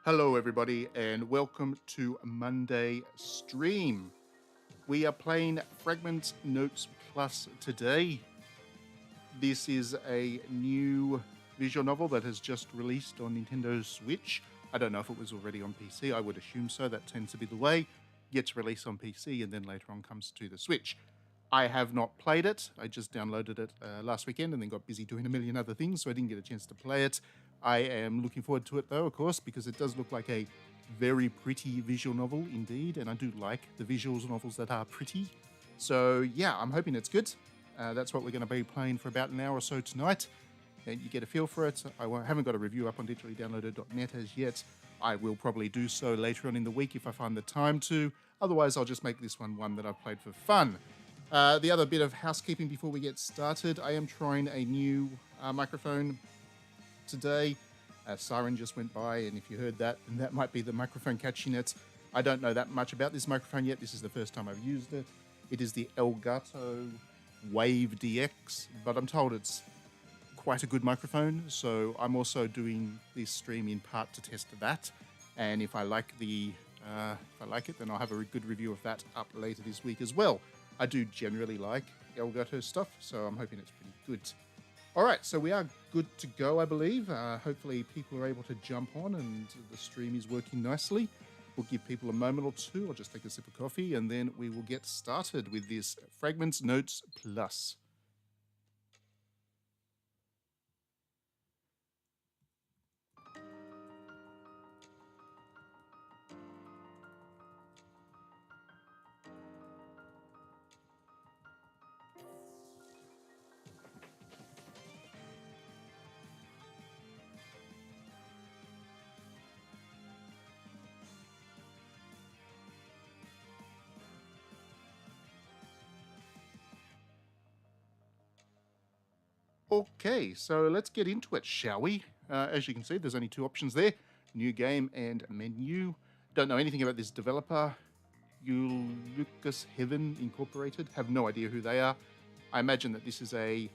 Hello, everybody, and welcome to Monday Stream. We are playing Fragment Notes Plus today. This is a new visual novel that has just released on Nintendo Switch. I don't know if it was already on PC. I would assume so. That tends to be the way. Gets released on PC and then later on comes to the Switch. I have not played it. I just downloaded it last weekend and then got busy doing a million other things, so I didn't get a chance to play it. I am looking forward to it, though, of course, because it does look like a very pretty visual novel indeed, and I do like the visuals novels that are pretty. So, yeah, I'm hoping it's good. That's what we're going to be playing for about an hour or so tonight, and you get a feel for it. I haven't got a review up on digitallydownloaded.net as yet. I will probably do so later on in the week if I find the time to. Otherwise, I'll just make this one that I've played for fun. The other bit of housekeeping before we get started, I am trying a new microphone today. A siren just went by, and if you heard that, then that might be the microphone catching it. I don't know that much about this microphone yet. This is the first time I've used it. It is the Elgato Wave DX, but I'm told it's quite a good microphone, so I'm also doing this stream in part to test that. And if I like it, then I'll have a good review of that up later this week as well. I do generally like Elgato stuff, so I'm hoping it's pretty good. All right, so we are good to go, I believe. Hopefully people are able to jump on and the stream is working nicely. We'll give people a moment or two. I'll just take a sip of coffee and then we will get started with this Fragment Notes Plus. Okay, so let's get into it, shall we? As you can see, there's only two options there, new game and menu. Don't know anything about this developer. Lucas Heaven Incorporated, have no idea who they are. I imagine that this is a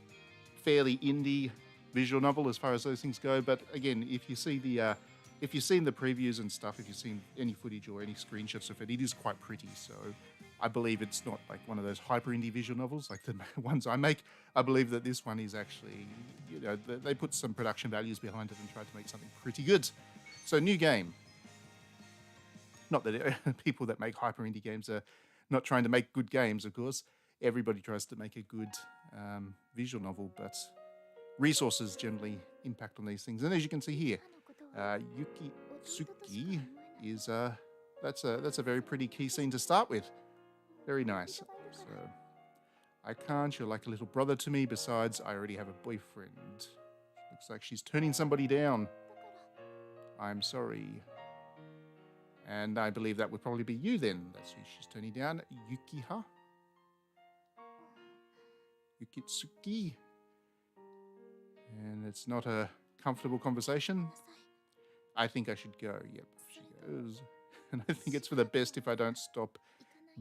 fairly indie visual novel as far as those things go, but again, if you've seen the previews and stuff, if you've seen any footage or any screenshots of it, it is quite pretty. So I believe it's not like one of those hyper indie visual novels like the ones I make. I believe that this one is actually, they put some production values behind it and tried to make something pretty good. So new game. Not that people that make hyper indie games are not trying to make good games, of course. Everybody tries to make a good visual novel, but resources generally impact on these things. And as you can see here, Yukitsuki is that's a very pretty key scene to start with. Very nice. So I can't. You're like a little brother to me. Besides, I already have a boyfriend. Looks like she's turning somebody down. I'm sorry. And I believe that would probably be you then. That's who she's turning down. Yukiha? Yukitsuki. And it's not a comfortable conversation. I think I should go. Yep, she goes. And I think it's for the best if I don't stop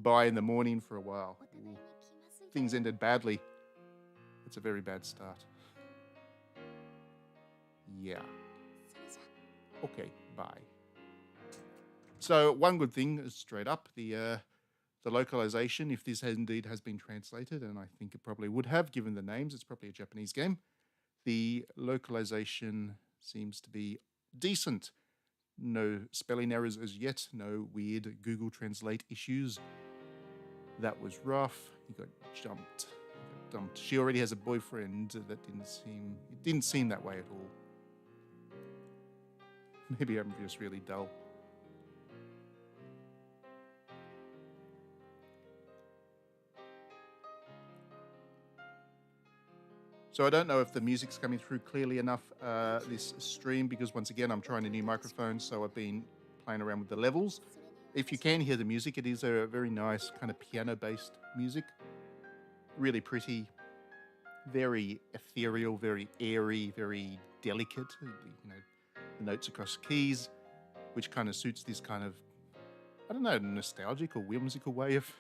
by in the morning for a while. Ooh. Things ended badly. It's a very bad start. Yeah. Okay, bye. So one good thing is straight up, the localization, if this indeed has been translated, and I think it probably would have given the names, it's probably a Japanese game. The localization seems to be decent. No spelling errors as yet, no weird Google Translate issues. That was rough. He got jumped. He got dumped. She already has a boyfriend. It didn't seem that way at all. Maybe I'm just really dull. So I don't know if the music's coming through clearly enough this stream, because once again, I'm trying a new microphone, so I've been playing around with the levels. If you can hear the music, it is a very nice kind of piano-based music. Really pretty, very ethereal, very airy, very delicate. The notes across keys, which kind of suits this kind of, I don't know, nostalgic or whimsical way of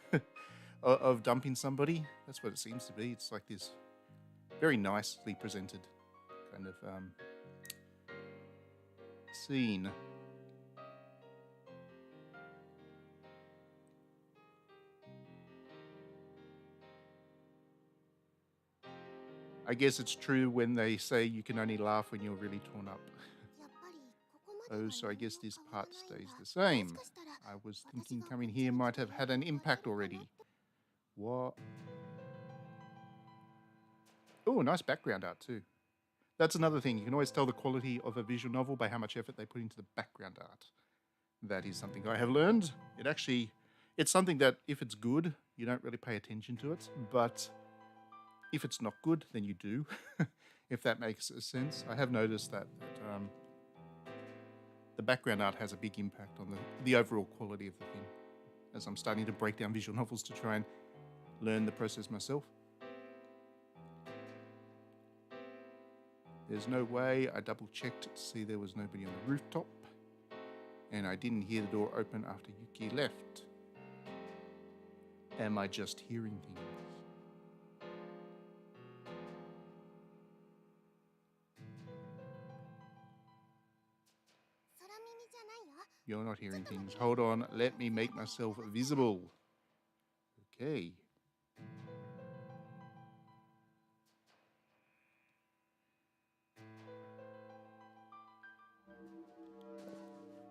of dumping somebody. That's what it seems to be. It's like this very nicely presented kind of scene. I guess it's true when they say you can only laugh when you're really torn up. Oh, so I guess this part stays the same. I was thinking coming here might have had an impact already. What? Oh, nice background art too. That's another thing. You can always tell the quality of a visual novel by how much effort they put into the background art. That is something I have learned. It's something that if it's good, you don't really pay attention to it. But if it's not good, then you do, if that makes sense. I have noticed that the background art has a big impact on the overall quality of the thing, as I'm starting to break down visual novels to try and learn the process myself. There's no way. I double checked to see there was nobody on the rooftop, and I didn't hear the door open after Yuki left. Am I just hearing things? You're not hearing things. Hold on. Let me make myself visible. Okay.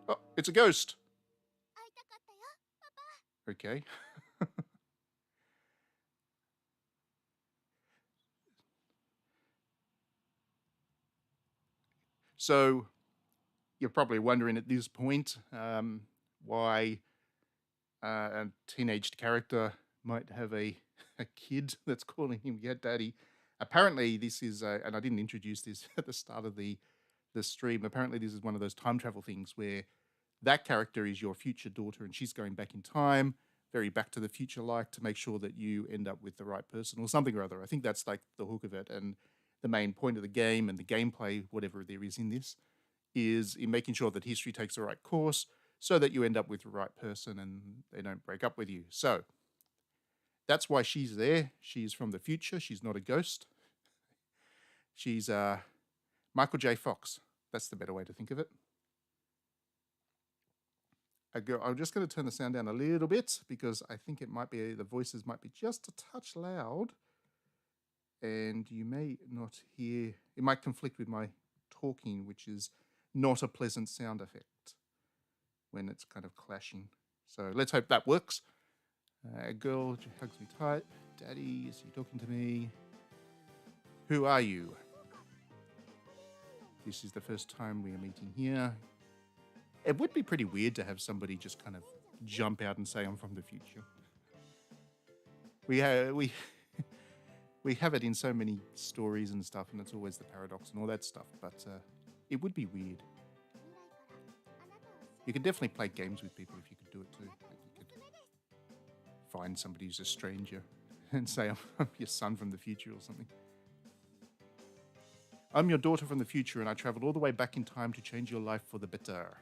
Oh, it's a ghost. Okay. So you're probably wondering at this point why a teenaged character might have a kid that's calling him Daddy. Apparently, this is, and I didn't introduce this at the start of the stream. Apparently, this is one of those time travel things where that character is your future daughter, and she's going back in time, very Back to the Future like, to make sure that you end up with the right person or something or other. I think that's like the hook of it, and the main point of the game and the gameplay, whatever there is in this, is in making sure that history takes the right course so that you end up with the right person and they don't break up with you. So that's why she's there. She's from the future. She's not a ghost. She's Michael J. Fox. That's the better way to think of it. I'm just going to turn the sound down a little bit because I think it might be, the voices might be just a touch loud, and you may not hear, it might conflict with my talking, which is not a pleasant sound effect when it's kind of clashing. So let's hope that works. A girl hugs me tight. Daddy, is he talking to me? Who are you? This is the first time we are meeting here. It would be pretty weird to have somebody just kind of jump out and say, I'm from the future. We have it in so many stories and stuff, and it's always the paradox and all that stuff, but it would be weird. You could definitely play games with people if you could do it too. Like you could find somebody who's a stranger and say, I'm your son from the future or something. I'm your daughter from the future, and I traveled all the way back in time to change your life for the better.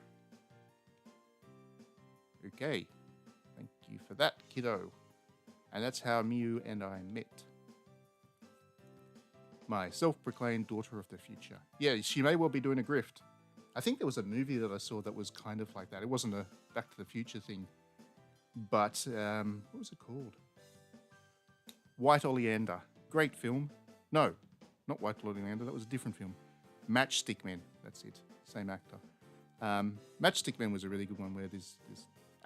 Okay, thank you for that, kiddo. And that's how Mew and I met. My self-proclaimed daughter of the future. Yeah, she may well be doing a grift. I think there was a movie that I saw that was kind of like that. It wasn't a Back to the Future thing. But, what was it called? White Oleander. Great film. No, not White Oleander. That was a different film. Matchstick Men. That's it. Same actor. Matchstick Men was a really good one where this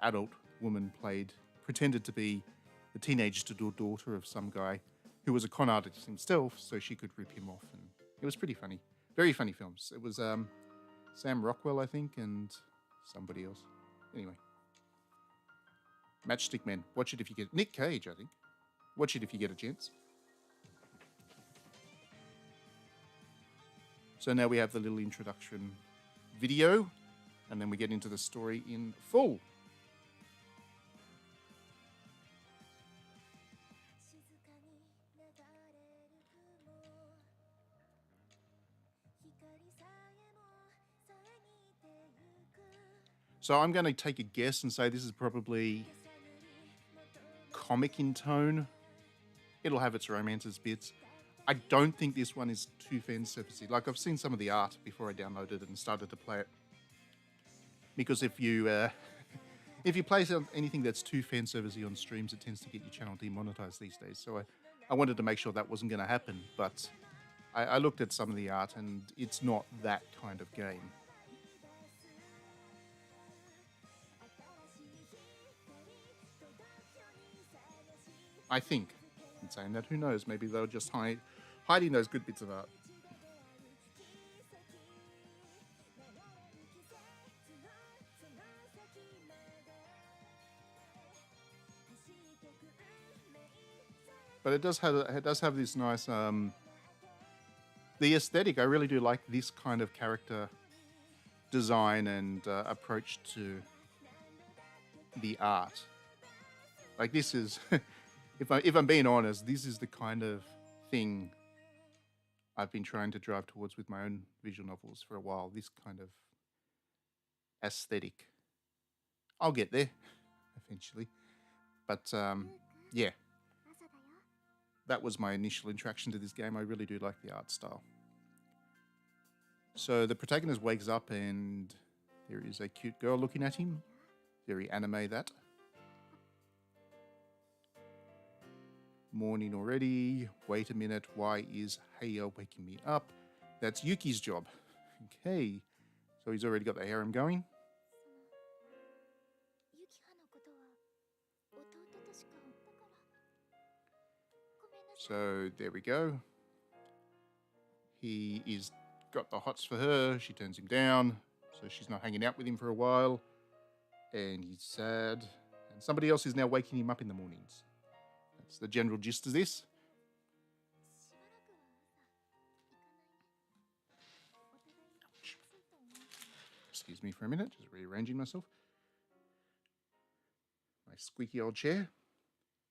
adult woman pretended to be the teenage daughter of some guy who was a con artist himself, so she could rip him off. And it was pretty funny. Very funny films. It was Sam Rockwell, I think, and somebody else. Anyway. Matchstick Men. Watch it if you get... Nick Cage, I think. Watch it if you get a chance. So now we have the little introduction video, and then we get into the story in full. So I'm going to take a guess and say this is probably comic in tone. It'll have its romances bits. I don't think this one is too fan servicey. Like, I've seen some of the art before I downloaded it and started to play it. Because if you play anything that's too fan servicey on streams, it tends to get your channel demonetized these days. So I wanted to make sure that wasn't going to happen. But I looked at some of the art, and it's not that kind of game. I think. In saying that, who knows? Maybe they're just hiding those good bits of art. But it does have this nice the aesthetic. I really do like this kind of character design and approach to the art. Like, this is if I'm being honest, this is the kind of thing I've been trying to drive towards with my own visual novels for a while. This kind of aesthetic. I'll get there eventually. But yeah, that was my initial interaction to this game. I really do like the art style. So the protagonist wakes up and there is a cute girl looking at him. Very anime, that. Morning already. Wait a minute. Why is Heya waking me up? That's Yuki's job. Okay. So he's already got the harem going. So there we go. He is got the hots for her. She turns him down. So she's not hanging out with him for a while. And he's sad. And somebody else is now waking him up in the mornings. That's the general gist of this. Excuse me for a minute. Just rearranging myself. My squeaky old chair.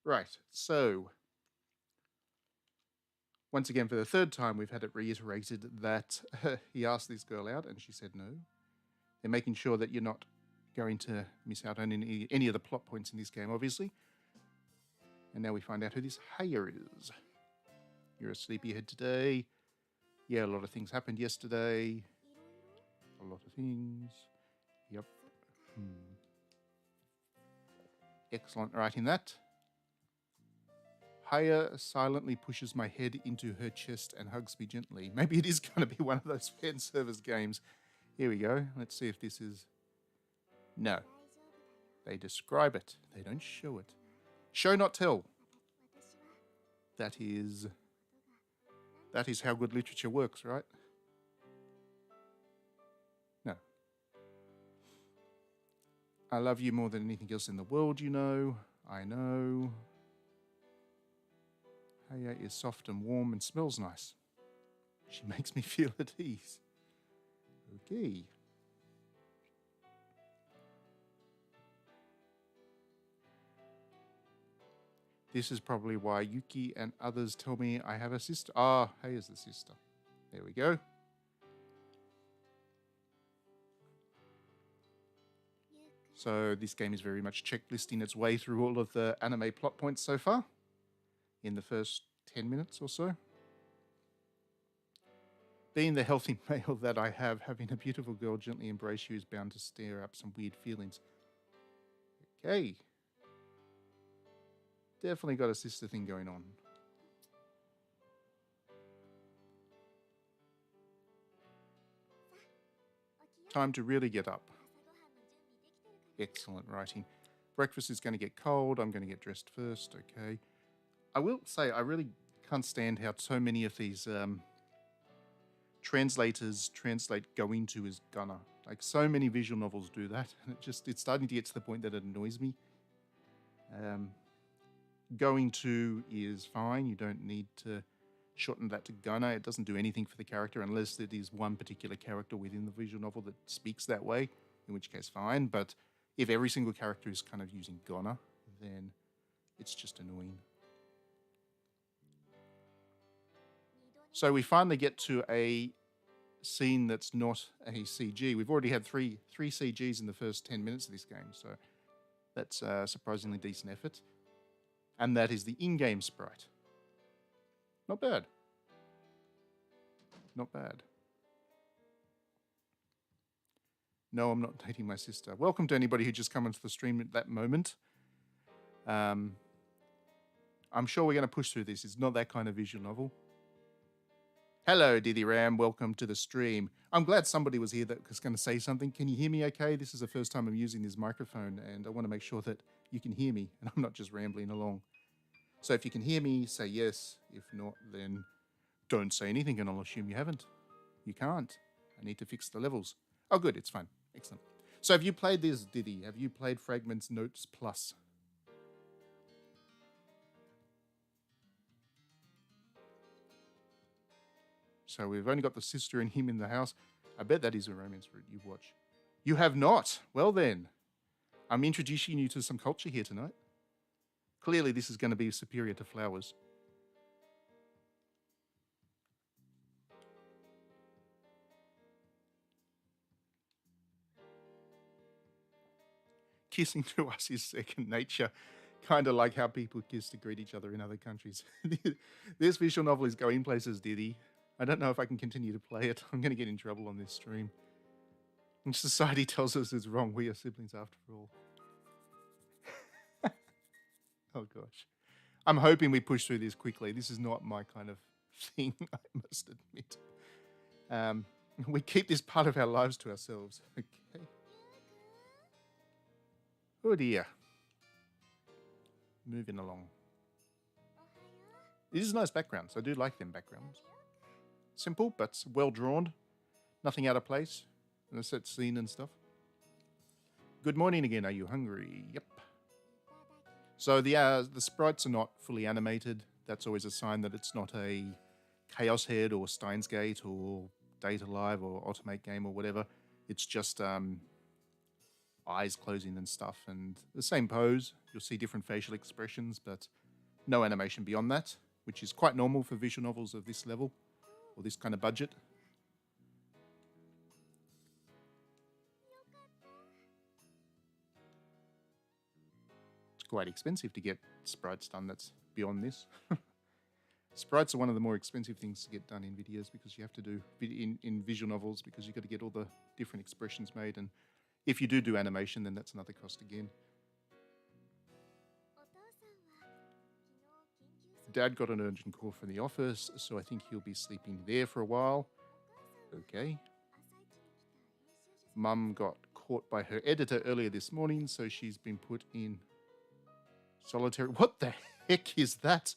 Right, so once again, for the third time, we've had it reiterated that he asked this girl out and she said no. They're making sure that you're not going to miss out on any of the plot points in this game, obviously. And now we find out who this Heya is. You're a sleepyhead today. Yeah, a lot of things happened yesterday. A lot of things. Yep. Excellent writing that. Heya silently pushes my head into her chest and hugs me gently. Maybe it is going to be one of those fan service games. Here we go. Let's see if this is... No. They describe it. They don't show it. Show, not tell. That is how good literature works, right? No. I love you more than anything else in the world, you know. I know. Heya is soft and warm and smells nice. She makes me feel at ease. Okay. This is probably why Yuki and others tell me I have a sister. Ah, Heya's the sister. There we go. So this game is very much checklisting its way through all of the anime plot points so far in the first 10 minutes or so. Being the healthy male that I have, having a beautiful girl gently embrace you is bound to stir up some weird feelings. Okay. Definitely got a sister thing going on. Time to really get up. Excellent writing. Breakfast is going to get cold. I'm going to get dressed first. Okay. I will say I really can't stand how so many of these translators translate going to as gonna. Like, so many visual novels do that. And it's starting to get to the point that it annoys me. Going to is fine. You don't need to shorten that to gonna. It doesn't do anything for the character unless it is one particular character within the visual novel that speaks that way, in which case fine. But if every single character is kind of using gonna, then it's just annoying. So we finally get to a scene that's not a CG. We've already had three CGs in the first 10 minutes of this game, so that's a surprisingly decent effort. And that is the in-game sprite. Not bad. Not bad. No, I'm not dating my sister. Welcome to anybody who just come into the stream at that moment. I'm sure we're going to push through this. It's not that kind of visual novel. Hello, Diddy Ram. Welcome to the stream. I'm glad somebody was here that was going to say something. Can you hear me okay? This is the first time I'm using this microphone, and I want to make sure that you can hear me and I'm not just rambling along. So if you can hear me, say yes. If not, then don't say anything, and I'll assume you haven't. You can't. I need to fix the levels. Oh, good. It's fine. Excellent. So have you played this, Diddy? Have you played Fragments Notes Plus? So we've only got the sister and him in the house. I bet that is a romance route you watch. You have not. Well then, I'm introducing you to some culture here tonight. Clearly this is going to be superior to Flowers. Kissing to us is second nature, kind of like how people kiss to greet each other in other countries. This visual novel is going places, Diddy. I don't know if I can continue to play it. I'm going to get in trouble on this stream. And society tells us it's wrong. We are siblings after all. Oh gosh. I'm hoping we push through this quickly. This is not my kind of thing, I must admit. We keep this part of our lives to ourselves. Okay. Oh dear. Moving along. This is nice backgrounds. I do like them backgrounds. Simple, but well drawn. Nothing out of place. And a set scene and stuff. Good morning again. Are you hungry? Yep. So the sprites are not fully animated. That's always a sign that it's not a Chaos Head or Steins Gate or Data Live or Automate game or whatever. It's just eyes closing and stuff, and the same pose. You'll see different facial expressions, but no animation beyond that, which is quite normal for visual novels of this level or this kind of budget. It's quite expensive to get sprites done that's beyond this. Sprites are one of the more expensive things to get done in videos because you have to do in visual novels because you've got to get all the different expressions made, and if you do animation, then that's another cost again. Dad got an urgent call from the office, so I think he'll be sleeping there for a while. Okay. Mum got caught by her editor earlier this morning, so she's been put in solitary... What the heck is that?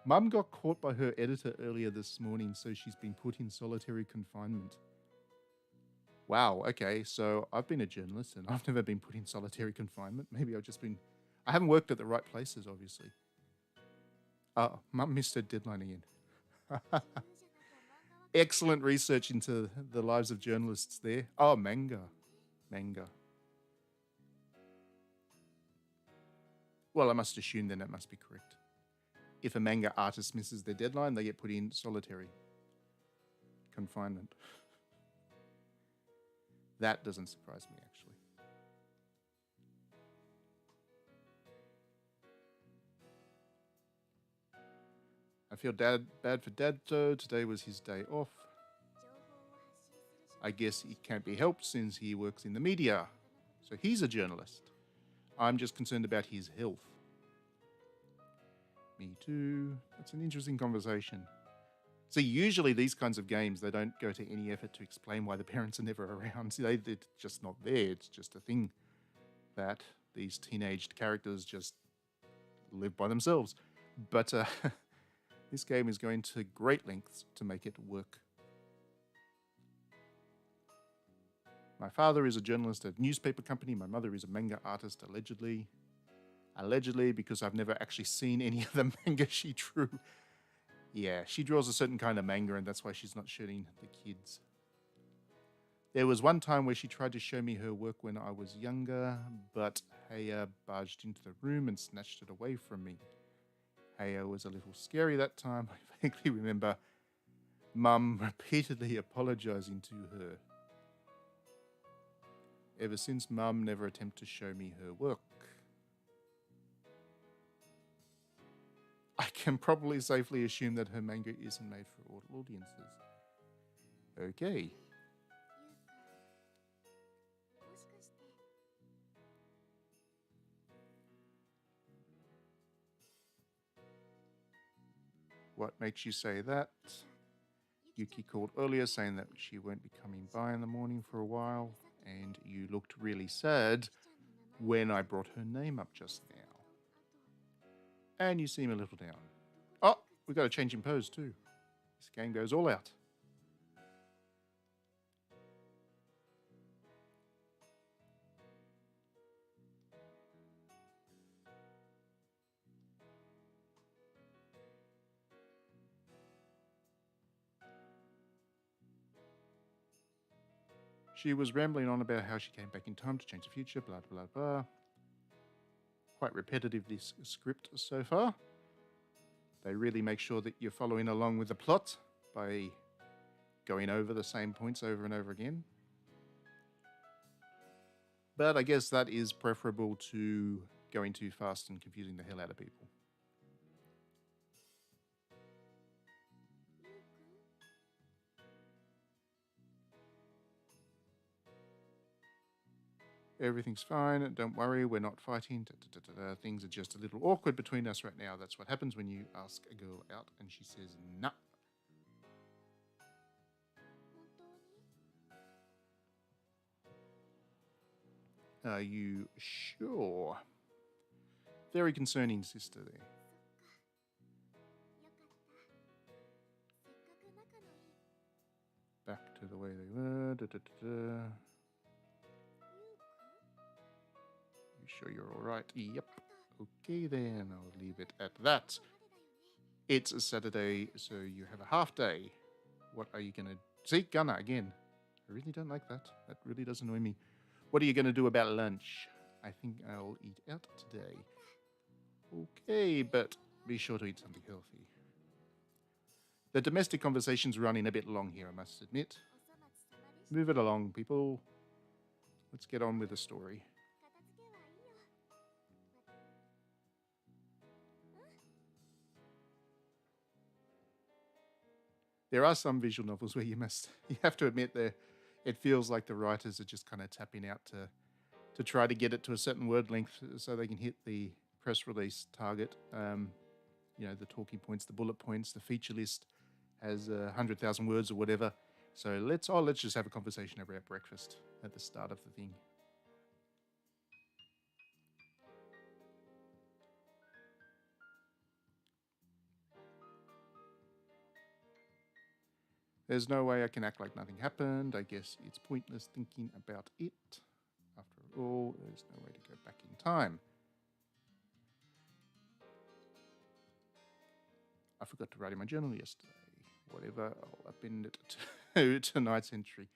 Mum got caught by her editor earlier this morning, so she's been put in solitary confinement. Wow, okay, so I've been a journalist and I've never been put in solitary confinement. Maybe I've just been... I haven't worked at the right places, obviously. Mum missed her deadline again. Excellent research into the lives of journalists there. Oh, manga. Manga. Well, I must assume then that must be correct. If a manga artist misses their deadline, they get put in solitary confinement. That doesn't surprise me, actually. I feel bad for Dad, though. Today was his day off. I guess it can't be helped since he works in the media. So he's a journalist. I'm just concerned about his health. Me too. That's an interesting conversation. So usually these kinds of games, they don't go to any effort to explain why the parents are never around. They're just not there. It's just a thing that these teenaged characters just live by themselves. But this game is going to great lengths to make it work. My father is a journalist at a newspaper company. My mother is a manga artist, allegedly. Allegedly, because I've never actually seen any of the manga she drew. Yeah, she draws a certain kind of manga, and that's why she's not showing the kids. There was one time where she tried to show me her work when I was younger, but Heya barged into the room and snatched it away from me. Heya was a little scary that time. I vaguely remember Mum repeatedly apologizing to her. Ever since, Mum never attempted to show me her work. I can probably safely assume that her manga isn't made for all audiences. Okay. What makes you say that? Yuki called earlier saying that she won't be coming by in the morning for a while, and you looked really sad when I brought her name up just now. And you seem a little down. Oh, we got a change in pose too. This game goes all out. She was rambling on about how she came back in time to change the future, blah, blah, blah. Quite repetitive, this script so far. They really make sure that you're following along with the plot by going over the same points over and over again. But I guess that is preferable to going too fast and confusing the hell out of people. Everything's fine. Don't worry. We're not fighting. Things are just a little awkward between us right now. That's what happens when you ask a girl out and she says nah. Are you sure? Very concerning, sister there. Back to the way they were. You sure you're all right? Yep. Okay, then I'll leave it at that. It's a Saturday, so you have a half day. What are you going to... See, Gunner, again. I really don't like that. That really does annoy me. What are you going to do about lunch? I think I'll eat out today. Okay, but be sure to eat something healthy. The domestic conversation's running a bit long here, I must admit. Move it along, people. Let's get on with the story. There are some visual novels where you have to admit it feels like the writers are just kind of tapping out to try to get it to a certain word length so they can hit the press release target. The talking points, the bullet points, the feature list has 100,000 words or whatever. So let's just have a conversation over our breakfast at the start of the thing. There's no way I can act like nothing happened. I guess it's pointless thinking about it. After all, there's no way to go back in time. I forgot to write in my journal yesterday. Whatever, I'll append it to tonight's entry.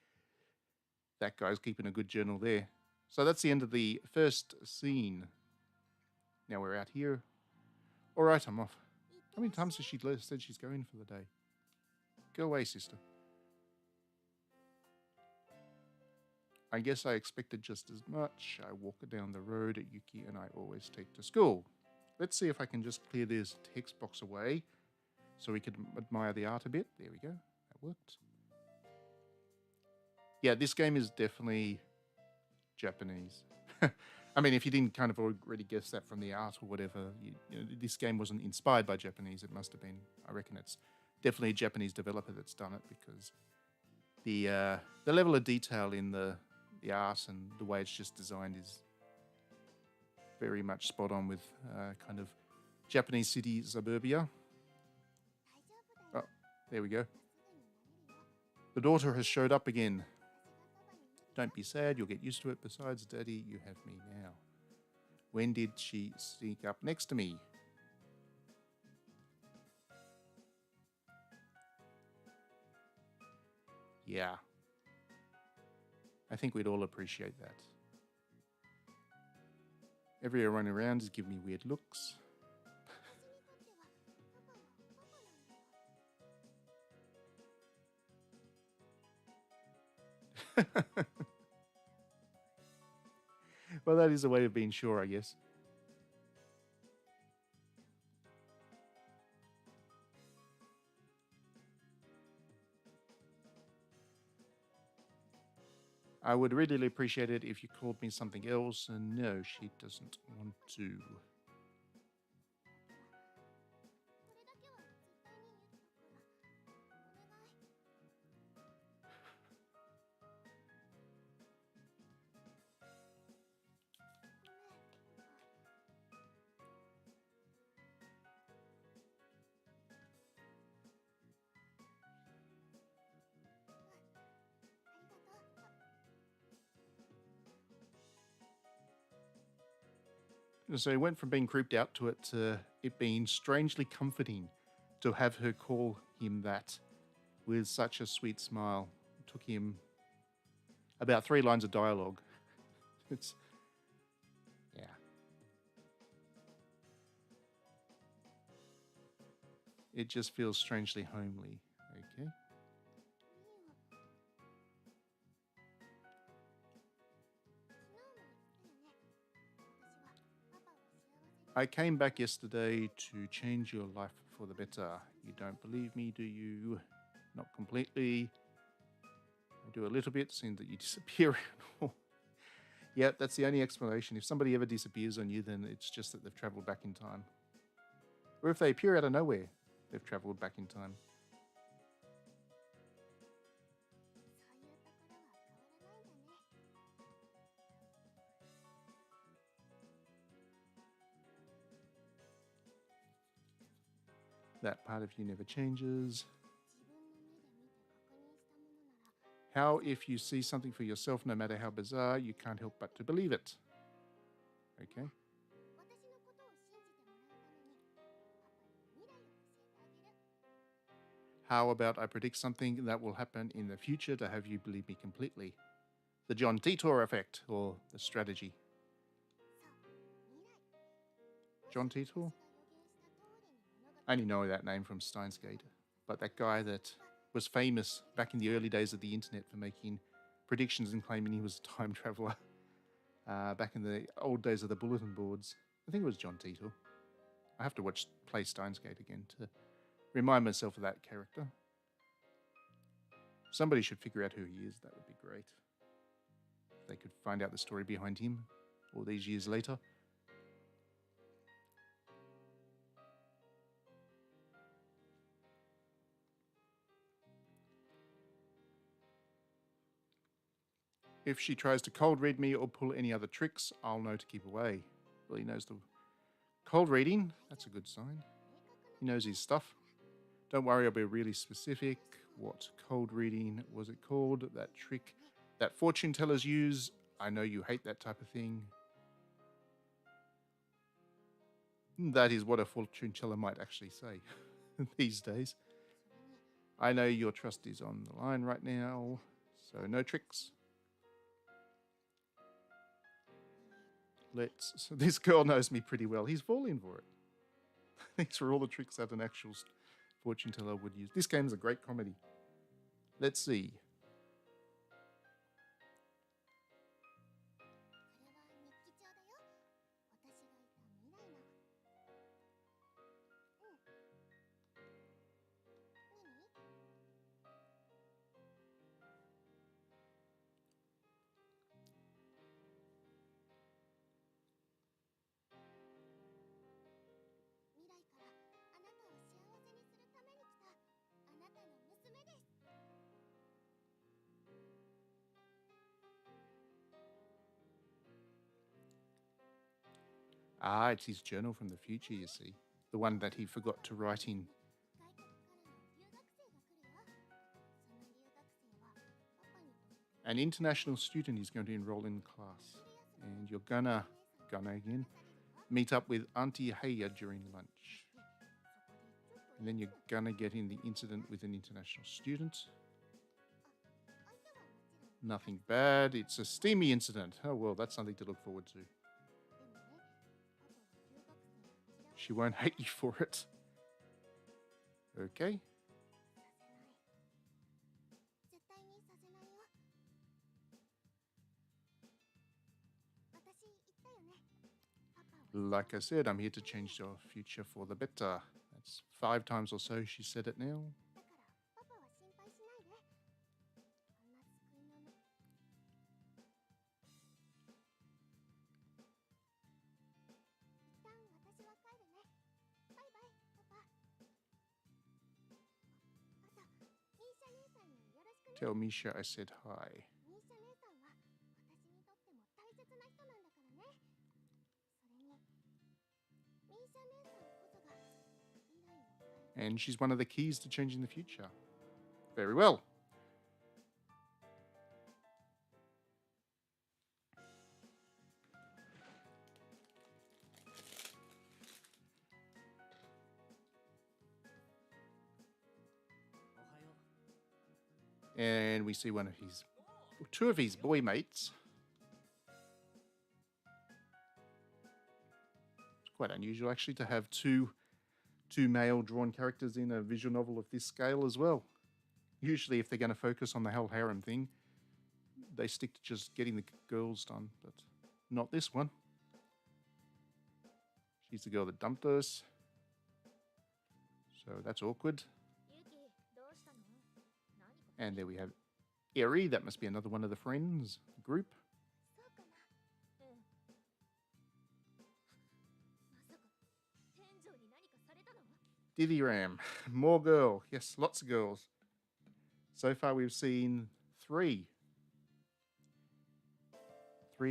That guy's keeping a good journal there. So that's the end of the first scene. Now we're out here. All right, I'm off. How many times has she said she's going for the day? Go away, sister. I guess I expected just as much. I walk down the road Yuki and I always take to school. Let's see if I can just clear this text box away so we can admire the art a bit. There we go. That worked. Yeah, this game is definitely Japanese. I mean, if you didn't kind of already guess that from the art or whatever, this game wasn't inspired by Japanese. It must have been. I reckon it's definitely a Japanese developer that's done it because the level of detail in the art and the way it's just designed is very much spot on with kind of Japanese city suburbia. Oh, there we go. The daughter has showed up again. Don't be sad, you'll get used to it. Besides, Daddy, you have me now. When did she sneak up next to me? Yeah. I think we'd all appreciate that. Everyone around is giving me weird looks. Well, that is a way of being sure, I guess. I would really appreciate it if you called me something else, and no, she doesn't want to. So he went from being creeped out to it being strangely comforting to have her call him that with such a sweet smile. It took him about 3 lines of dialogue. It's, yeah. It just feels strangely homely. Okay. I came back yesterday to change your life for the better. You don't believe me, do you? Not completely. I do a little bit, seeing that you disappear. Yeah, that's the only explanation. If somebody ever disappears on you, then it's just that they've travelled back in time. Or if they appear out of nowhere, they've travelled back in time. That part of you never changes. How if you see something for yourself, no matter how bizarre, you can't help but to believe it. Okay. How about I predict something that will happen in the future to have you believe me completely? The John Titor effect, or the strategy. John Titor? I only know that name from Steins Gate, but that guy that was famous back in the early days of the internet for making predictions and claiming he was a time traveler back in the old days of the bulletin boards. I think it was John Titor. I have to play Steins Gate again to remind myself of that character. Somebody should figure out who he is. That would be great. If they could find out the story behind him all these years later. If she tries to cold read me or pull any other tricks, I'll know to keep away. Well, he knows the cold reading. That's a good sign. He knows his stuff. Don't worry, I'll be really specific. What cold reading was it called? That trick that fortune tellers use. I know you hate that type of thing. That is what a fortune teller might actually say these days. I know your trust is on the line right now, so no tricks. So this girl knows me pretty well. He's falling for it. These are all the tricks that an actual fortune teller would use. This game's a great comedy. Let's see. Ah, it's his journal from the future, you see. The one that he forgot to write in. An international student is going to enroll in the class. And you're gonna again, meet up with Auntie Heya during lunch. And then you're gonna get in the incident with an international student. Nothing bad. It's a steamy incident. Oh, well, that's something to look forward to. She won't hate you for it. Okay. Like I said, I'm here to change your future for the better. That's 5 times or so she said it now. Tell Misha I said hi. And she's one of the keys to changing the future. Very well. And we see two of his boy mates. It's quite unusual actually to have two male drawn characters in a visual novel of this scale as well. Usually if they're going to focus on the whole harem thing, they stick to just getting the girls done, but not this one. She's the girl that dumped us. So that's awkward. And there we have Eri. That must be another one of the friends group. Diddy Ram. More girl. Yes, lots of girls. So far we've seen three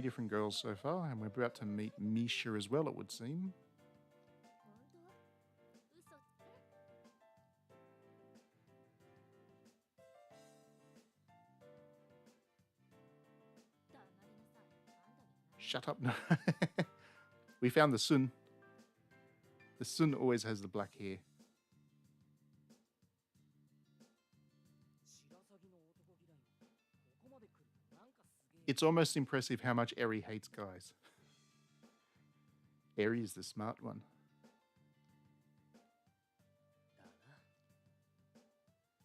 different girls so far, and we're about to meet Misha as well, it would seem. Shut up. No. We found the Sun. The Sun always has the black hair. It's almost impressive how much Eri hates guys. Eri is the smart one.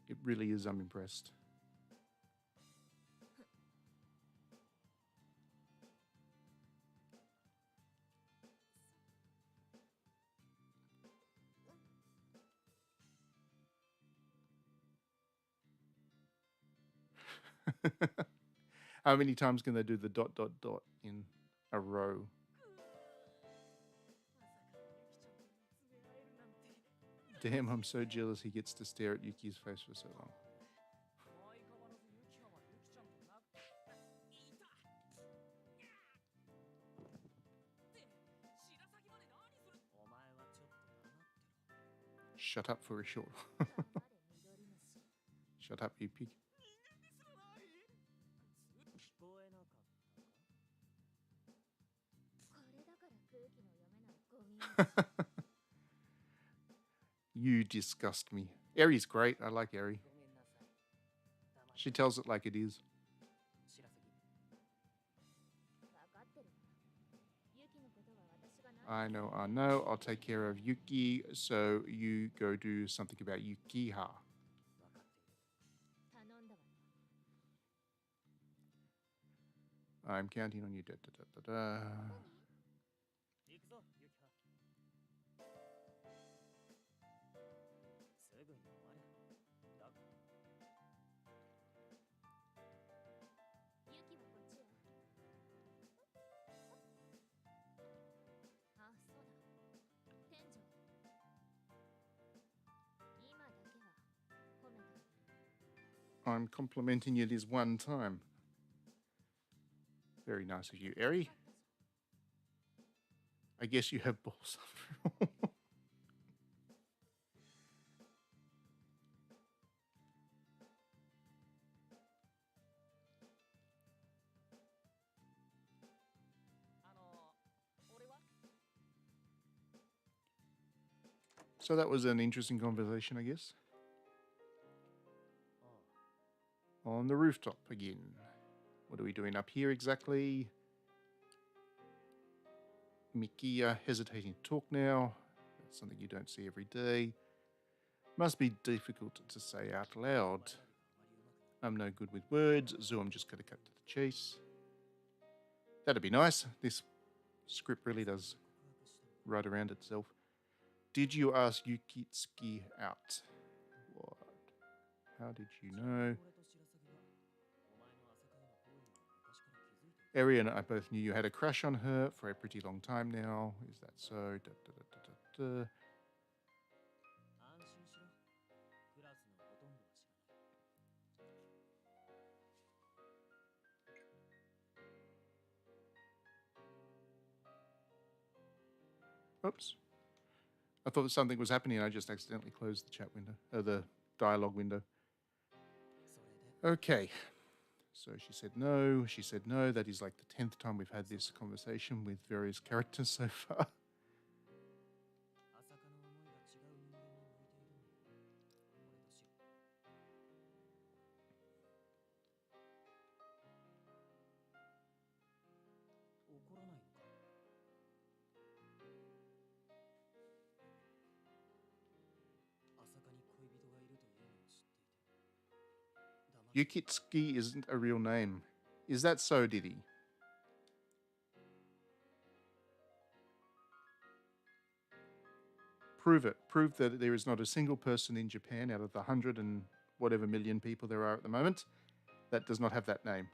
It really is. I'm impressed. How many times can they do the ... in a row? Damn, I'm so jealous he gets to stare at Yuki's face for so long. Shut up for a short. Shut up, you pig. You disgust me. Eri's great. I like Eri. She tells it like it is. I know. I'll take care of Yuki, so you go do something about Yukiha. I'm counting on you. Da, da, da, da, da. I'm complimenting you this one time. Very nice of you, Eri. I guess you have balls after all. So that was an interesting conversation, I guess. On the rooftop again. What are we doing up here exactly? Mikia hesitating to talk now. That's something you don't see every day. Must be difficult to say out loud. I'm no good with words, so I'm just going to cut to the chase. That'd be nice. This script really does write around itself. Did you ask Yukitsuki out? What? How did you know? Eri and I both knew you had a crush on her for a pretty long time now. Is that so? Da, da, da, da, da, da. Oops. I thought something was happening and I just accidentally closed the chat window, the dialogue window. Okay. So she said no. She said no. That is like the 10th time we've had this conversation with various characters so far. Yukitsuki isn't a real name. Is that so, Diddy? Prove it. Prove that there is not a single person in Japan out of the 100 and whatever million people there are at the moment that does not have that name.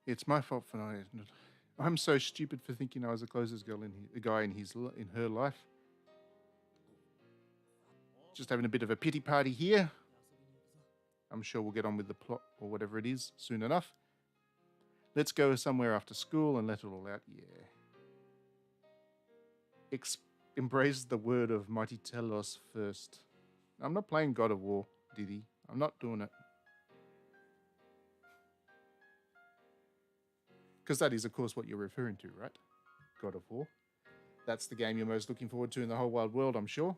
It's my fault for not. I'm so stupid for thinking I was the closest girl in the guy in her life. Just having a bit of a pity party here. I'm sure we'll get on with the plot or whatever it is soon enough. Let's go somewhere after school and let it all out. Yeah. Embrace the word of Mighty Telos first. I'm not playing God of War, Diddy. I'm not doing it. Because that is, of course, what you're referring to, right? God of War. That's the game you're most looking forward to in the whole wide world, I'm sure.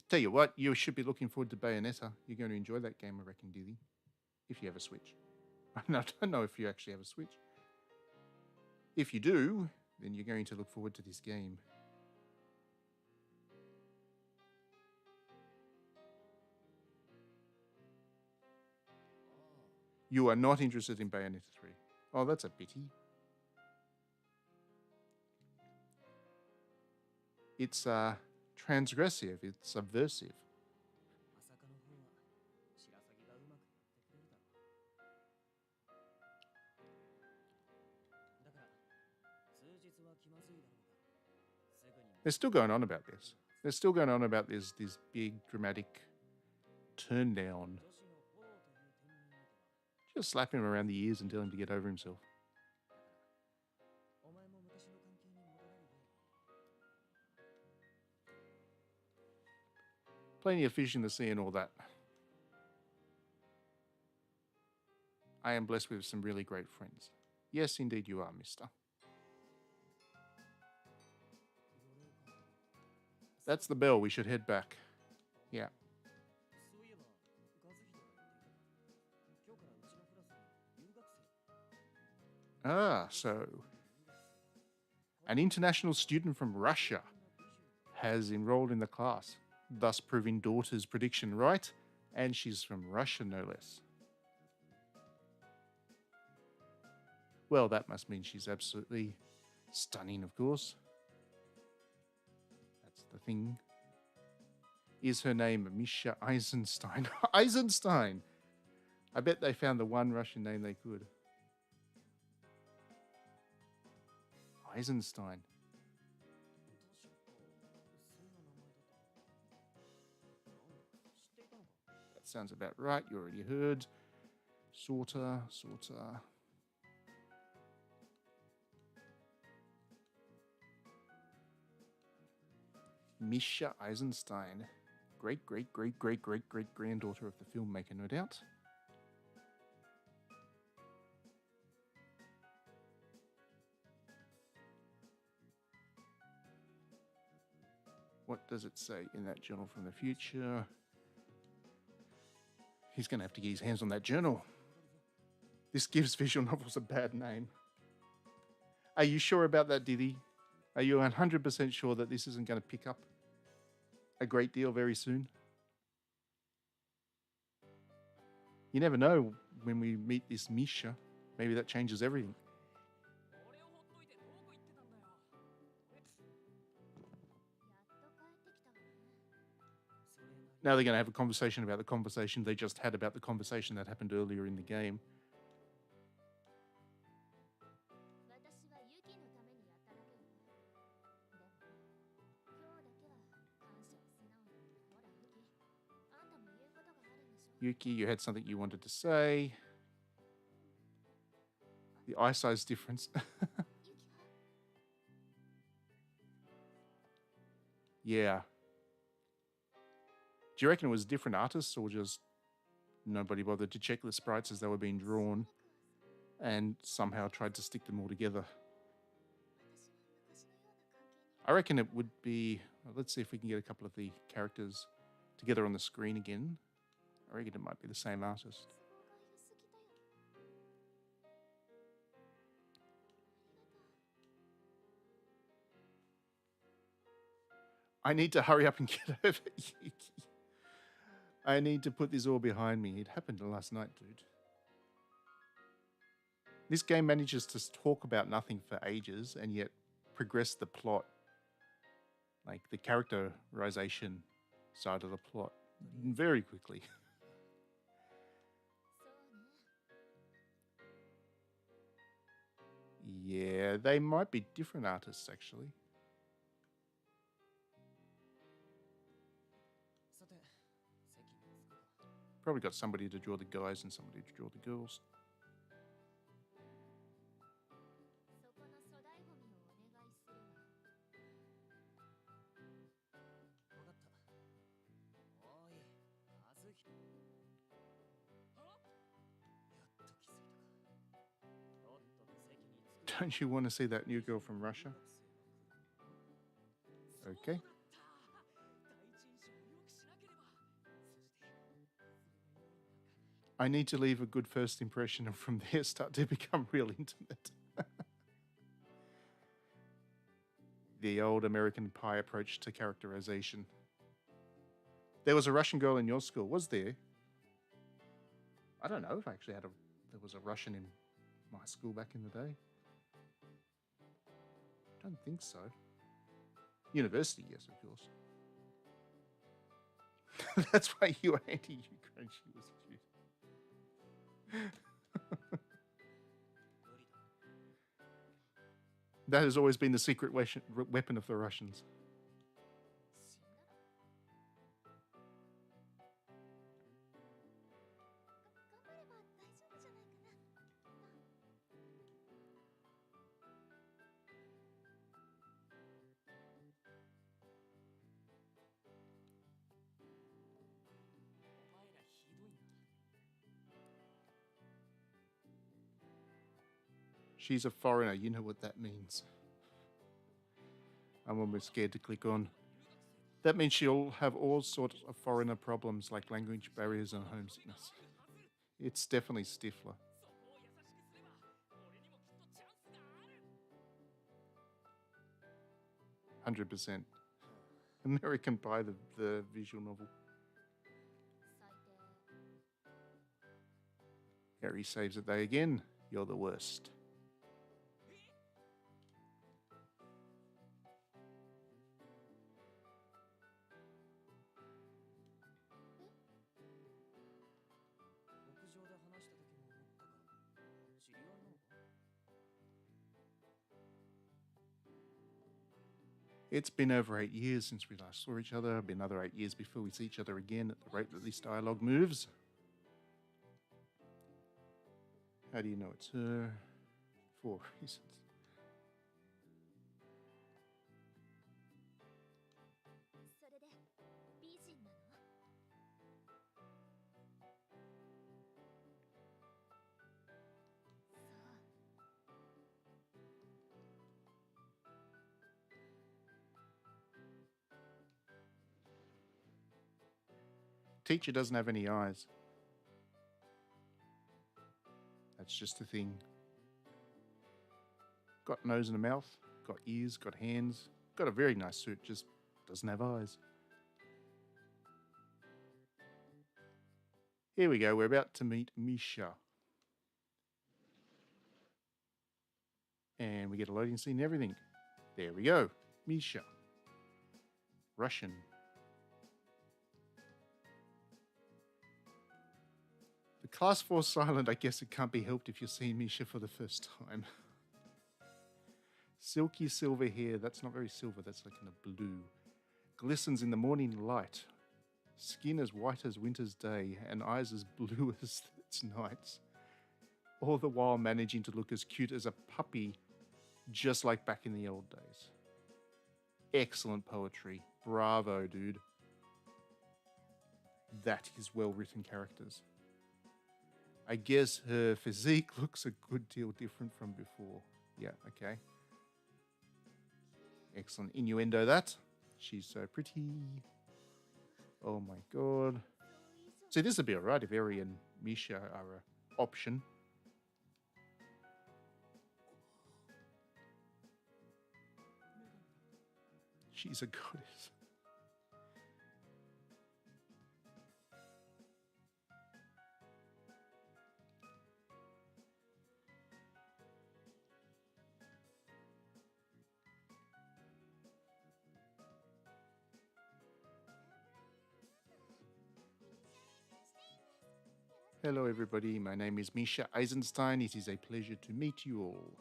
Tell you what, you should be looking forward to Bayonetta. You're going to enjoy that game, I reckon, Diddy. If you have a Switch. I don't know if you actually have a Switch. If you do, then you're going to look forward to this game. You are not interested in Bayonetta 3. Oh, that's a pity. It's transgressive. It's subversive. They're still going on about this. They're still going on about this big dramatic turn down. Just slap him around the ears and tell him to get over himself. Plenty of fish in the sea and all that. I am blessed with some really great friends. Yes, indeed you are, mister. That's the bell. We should head back. Yeah. Ah, so an international student from Russia has enrolled in the class, thus proving daughter's prediction right, and she's from Russia, no less. Well, that must mean she's absolutely stunning, of course. That's the thing. Is her name Misha Eisenstein? Eisenstein! I bet they found the one Russian name they could. Eisenstein. That sounds about right. You already heard. Sorta. Misha Eisenstein. Great granddaughter of the filmmaker, no doubt. What does it say in that journal from the future? He's going to have to get his hands on that journal. This gives visual novels a bad name. Are you sure about that, Diddy? Are you 100% sure that this isn't going to pick up a great deal very soon? You never know when we meet this Misha. Maybe that changes everything. Now they're going to have a conversation about the conversation they just had about the conversation that happened earlier in the game. Yuki, you had something you wanted to say. The eye size difference. Yeah. Do you reckon it was different artists or just nobody bothered to check the sprites as they were being drawn and somehow tried to stick them all together? I reckon it would be... let's see if we can get a couple of the characters together on the screen again. I reckon it might be the same artist. I need to hurry up and get over Yuki. I need to put this all behind me. It happened last night, dude. This game manages to talk about nothing for ages and yet progress the plot, like the characterization side of the plot, very quickly. Yeah, they might be different artists, actually. Probably got somebody to draw the guys and somebody to draw the girls. Don't you want to see that new girl from Russia? Okay. I need to leave a good first impression and from there start to become real intimate. The old American Pie approach to characterization. There was a Russian girl in your school, was there? I don't know if I actually there was a Russian in my school back in the day. Don't think so. University, yes, of course. That's why you were anti-Ukraine. She was cute. That has always been the secret weapon of the Russians. She's a foreigner, you know what that means. I'm almost scared to click on. That means she'll have all sorts of foreigner problems like language barriers and homesickness. It's definitely Stifler. 100%. American Pie, the visual novel. Harry saves the day again. You're the worst. It's been over 8 years since we last saw each other. Been another 8 years before we see each other again at the rate that this dialogue moves. How do you know it's her? 4 reasons. Teacher doesn't have any eyes. That's just a thing. Got nose and a mouth, got ears, got hands, got a very nice suit, just doesn't have eyes. Here we go, we're about to meet Misha. And we get a loading scene and everything. There we go, Misha. Russian. The class 4 silent, I guess it can't be helped if you're seeing Misha for the first time. Silky silver hair, that's not very silver, that's like kind of blue. Glistens in the morning light. Skin as white as winter's day and eyes as blue as its nights. All the while managing to look as cute as a puppy, just like back in the old days. Excellent poetry. Bravo, dude. That is well-written characters. I guess her physique looks a good deal different from before. Yeah, okay. Excellent innuendo, that. She's so pretty. Oh my god. See, this would be alright if Eri and Misha are an option. She's a goddess. Hello everybody, my name is Misha Eisenstein. It is a pleasure to meet you all.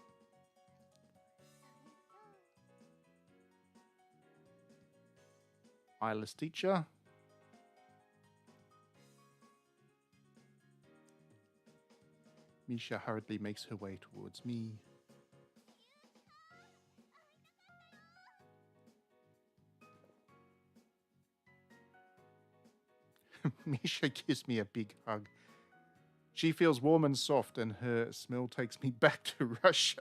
Eyeless teacher. Misha hurriedly makes her way towards me. Misha gives me a big hug. She feels warm and soft, and her smell takes me back to Russia.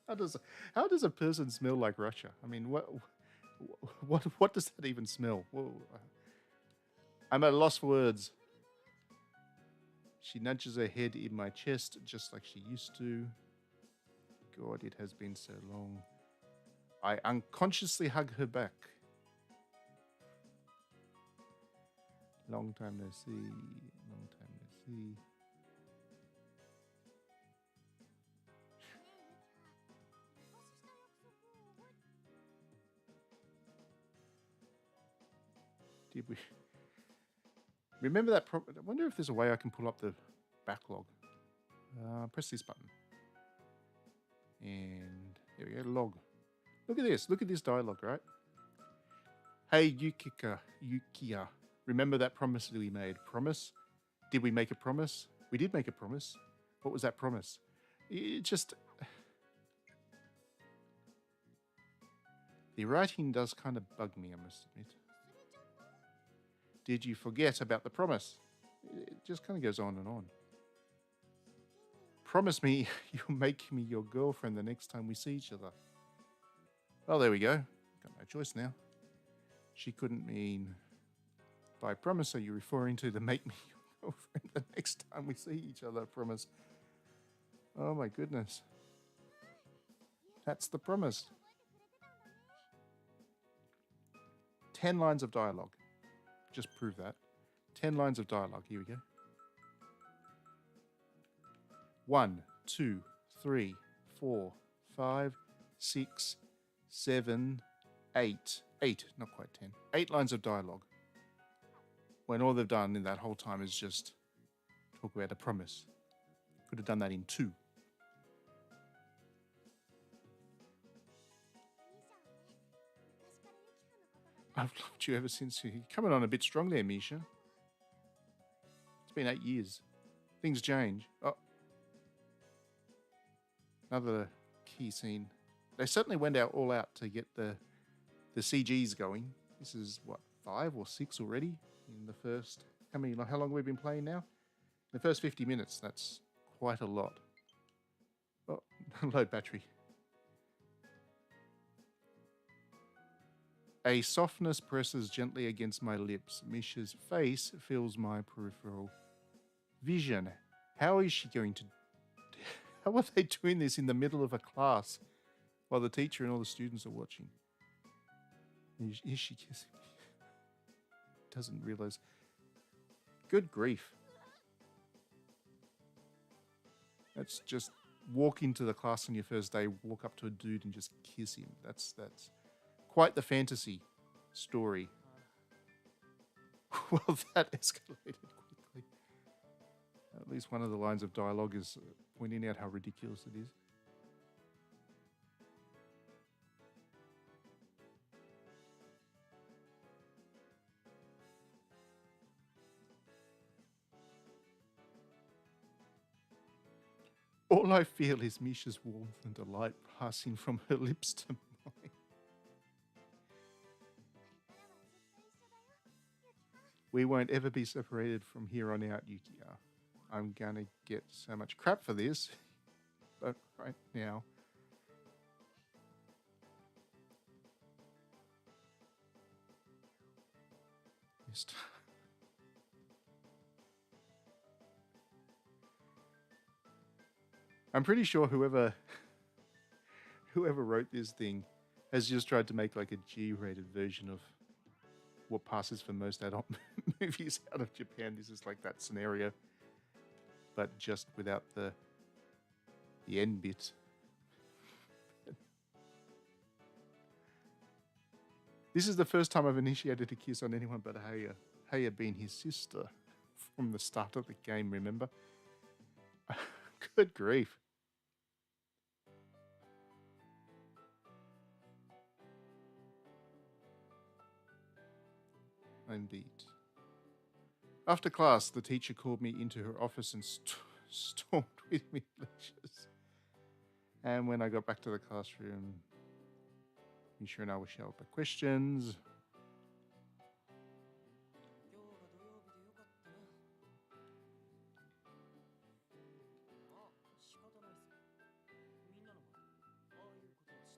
How does a person smell like Russia? I mean, what does that even smell? Whoa. I'm at a loss for words. She nudges her head in my chest just like she used to. God, it has been so long. I unconsciously hug her back. Long time no see. Long time no see. Did we remember that? I wonder if there's a way I can pull up the backlog. Press this button. And there we go, log. Look at this. Look at this dialogue, right? Hey, Yukiya. Remember that promise that we made? Promise? Did we make a promise? We did make a promise. What was that promise? It just... The writing does kind of bug me, I must admit. Did you forget about the promise? It just kind of goes on and on. Promise me you'll make me your girlfriend the next time we see each other. Well, there we go. Got no choice now. She couldn't mean... By promise, are you referring to the make me your girlfriend the next time we see each other promise? Oh my goodness. That's the promise. 10 lines of dialogue. Just prove that. 10 lines of dialogue. Here we go. 1, 2, 3, 4, 5, 6, 7, 8. 8, not quite 10. 8 lines of dialogue. When all they've done in that whole time is just talk about a promise. Could have done that in 2. I've loved you ever since you... Coming on a bit strong there, Misha. It's been 8 years. Things change. Oh. Another key scene. They certainly went all out to get the CGs going. This is, what, 5 or 6 already in the first... How long have we been playing now? The first 50 minutes. That's quite a lot. Oh, low battery. A softness presses gently against my lips. Misha's face fills my peripheral vision. How is she going to... How are they doing this in the middle of a class while the teacher and all the students are watching? Is she kissing me? Doesn't realize. Good grief. That's just walk into the class on your first day, walk up to a dude and just kiss him. That's quite the fantasy story. Well, that escalated quickly. At least one of the lines of dialogue is pointing out how ridiculous it is. All I feel is Misha's warmth and delight passing from her lips to mine. We won't ever be separated from here on out, Yukiya. I'm gonna get so much crap for this, but right now. I'm pretty sure whoever wrote this thing has just tried to make like a G-rated version of what passes for most adult movies out of Japan. This is like that scenario, but just without the end bit. This is the first time I've initiated a kiss on anyone but Haya. Haya being his sister from the start of the game, remember? Good grief. Indeed. After class, the teacher called me into her office and stormed with me lectures. And when I got back to the classroom, Misha and I were showered by questions.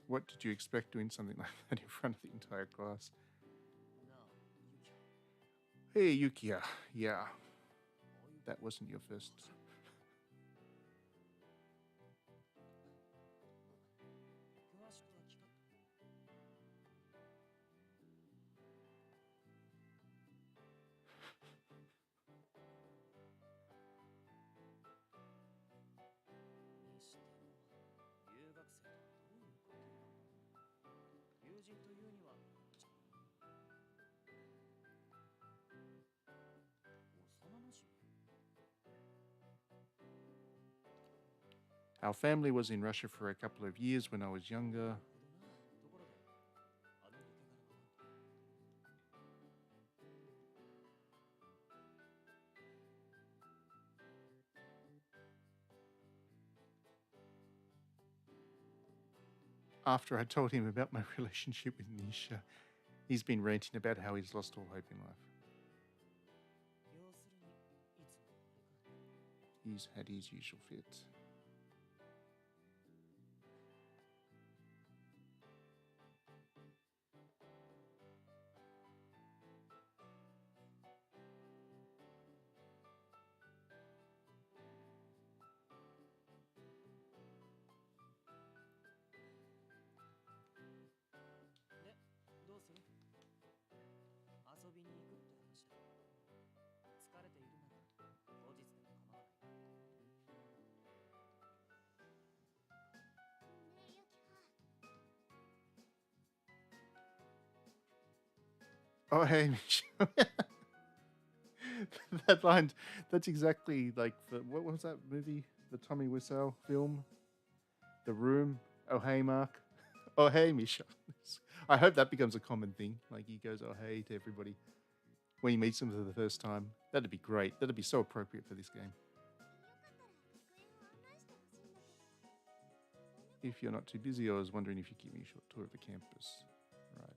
What did you expect doing something like that in front of the entire class? Hey, Yukiya. Yeah. That wasn't your first. Our family was in Russia for a couple of years when I was younger. After I told him about my relationship with Nisha, he's been ranting about how he's lost all hope in life. He's had his usual fit. Oh, hey, Misha. That line, that's exactly like the, what was that movie? The Tommy Wiseau film? The Room? Oh, hey, Mark. Oh, hey, Misha. I hope that becomes a common thing. Like he goes, oh, hey, to everybody when he meets them for the first time. That'd be great. That'd be so appropriate for this game. If you're not too busy, I was wondering if you could give me a short tour of the campus. Right.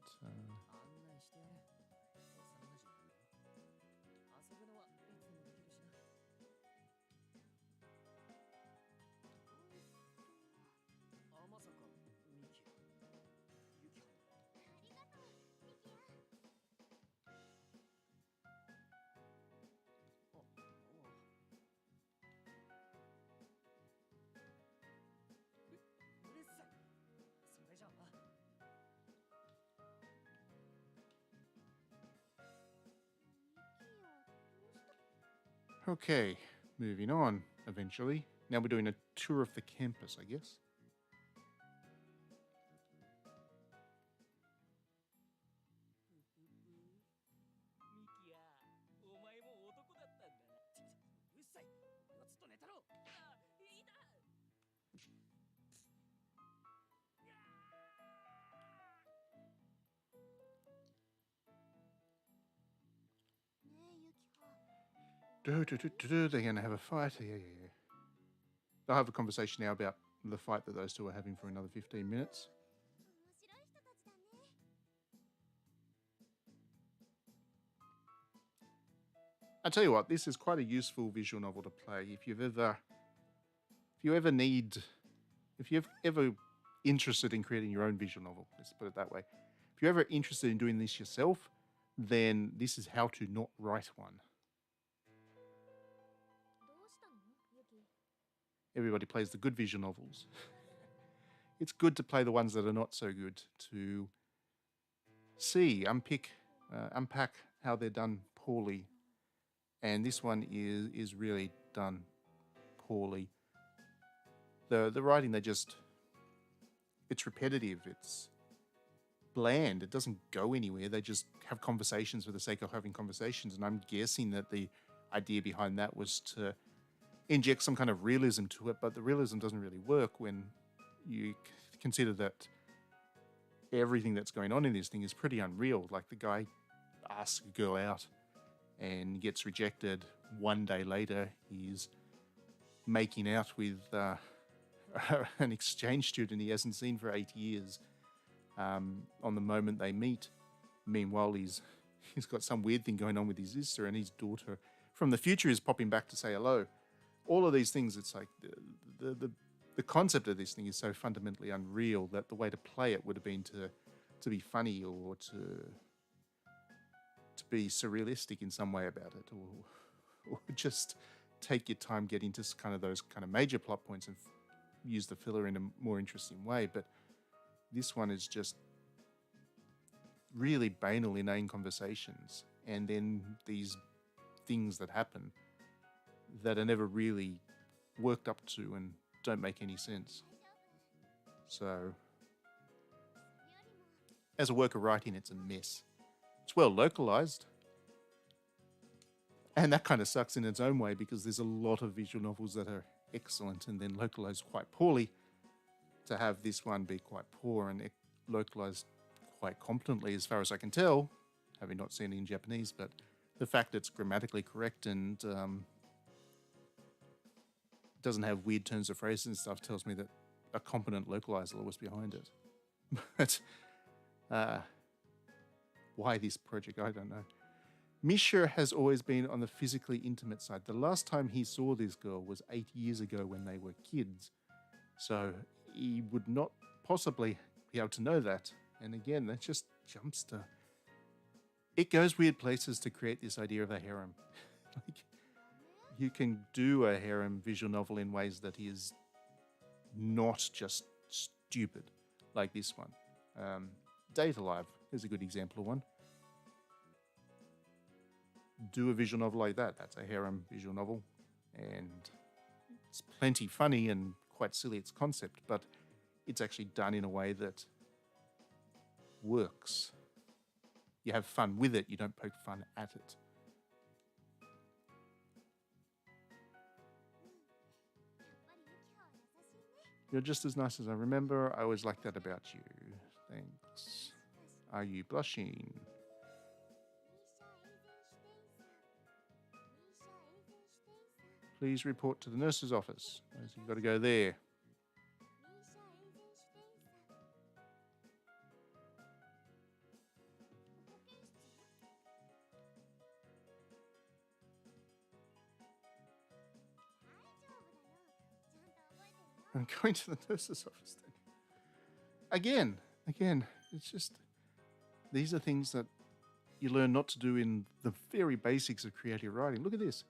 Okay, moving on eventually. Now we're doing a tour of the campus, I guess. They're going to have a fight. Yeah. They'll have a conversation now about the fight that those two are having for another 15 minutes. I tell you what, this is quite a useful visual novel to play if you're ever interested in creating your own visual novel. Let's put it that way. If you're ever interested in doing this yourself, then this is how to not write one. Everybody plays the good visual novels. It's good to play the ones that are not so good, to unpack how they're done poorly. And this one is really done poorly. The writing, it's repetitive, it's bland, it doesn't go anywhere. They just have conversations for the sake of having conversations, and I'm guessing that the idea behind that was to inject some kind of realism to it, but the realism doesn't really work when you consider that everything that's going on in this thing is pretty unreal. Like, the guy asks a girl out and gets rejected. One day later, he's making out with an exchange student he hasn't seen for 8 years on the moment they meet. Meanwhile, he's got some weird thing going on with his sister, and his daughter from the future is popping back to say hello. All of these things, it's like the concept of this thing is so fundamentally unreal that the way to play it would have been to be funny, or to be surrealistic in some way about it, or just take your time getting to kind of those kind of major plot points and use the filler in a more interesting way. But this one is just really banal, inane conversations, and then these things that happen that are never really worked up to and don't make any sense. So, as a work of writing, it's a mess. It's well localized, and that kind of sucks in its own way, because there's a lot of visual novels that are excellent and then localized quite poorly. To have this one be quite poor and localized quite competently, as far as I can tell, having not seen it in Japanese, but the fact it's grammatically correct and doesn't have weird turns of phrases and stuff tells me that a competent localizer was behind it. But why this project, I don't know. Misha has always been on the physically intimate side. The last time he saw this girl was 8 years ago when they were kids. So he would not possibly be able to know that. And again, that just jumps to... It goes weird places to create this idea of a harem. Like, you can do a harem visual novel in ways that is not just stupid, like this one. Date Alive is a good example of one. Do a visual novel like that. That's a harem visual novel. And it's plenty funny and quite silly, its concept, but it's actually done in a way that works. You have fun with it, you don't poke fun at it. You're just as nice as I remember. I always like that about you. Thanks. Are you blushing? Please report to the nurse's office. So you've got to go there. I'm going to the nurse's office then. Again, it's just, these are things that you learn not to do in the very basics of creative writing. Look at this.